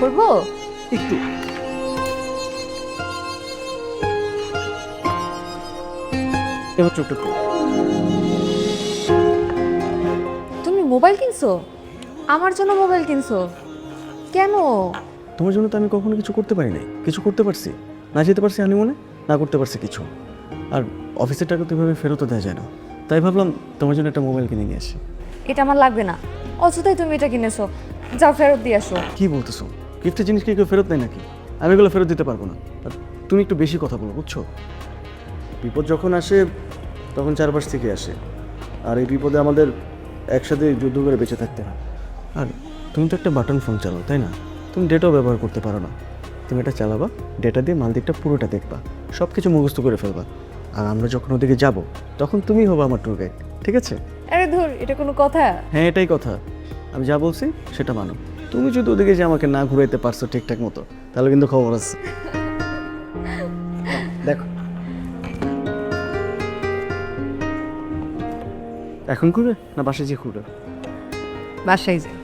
করবো? একটু এবার চুপটা করো। তুমি মোবাইল কিনছো? আমার জন্য মোবাইল কিনছো কেন? তোমার জন্য তো আমি কখনো কিছু করতে পারি নাই। কিছু করতে পারছি, না যেতে পারছি হানিমুনে, না করতে পারছি কিছু। আর অফিসের টাকা তো এভাবে ফেরতও দেওয়া যায় না, তাই ভাবলাম তোমার জন্য একটা মোবাইল কিনে নিয়ে আসি। এটা আমার লাগবে না, অযথাই তুমি এটা কিনেছো। যাও ফেরত দিয়ে আসো। কি বলতেছো? গিফটের জিনিস কি কেউ ফেরত নেয় নাকি? আমি এগুলো ফেরত দিতে পারবো না। আর তুমি একটু বেশি কথা বলো, বুঝছো? বিপদ যখন আসে তখন চারপাশ থেকে আসে, আর এই বিপদে আমাদের একসাথে যুদ্ধ করে বেঁচে থাকতে হয়। আর তুমি তো একটা বাটন ফোন চালাও, তাই না? তুমি ডেটাও ব্যবহার করতে পারো না। তুমি এটা চালাবা, ডেটা দিয়ে মালদ্বীপটা পুরোটা দেখবা, সব কিছু মুখস্থ করে ফেলবা। আর আমরা যখন ওদিকে যাব তখন তুমি হবো আমার ট্যুর গাইড, ঠিক আছে? আরে ধুর, এটা কোনো কথা? হ্যাঁ, এটাই কথা। আমি যা বলছি সেটা মানো। তুমি যদি ওদিকে যে আমাকে না ঘুরাইতে পারছো ঠিকঠাক মতো, তাহলে কিন্তু খবর আছে। দেখো এখন ঘুরে না বাসায় যে ঘুরে? বাসায় যাই।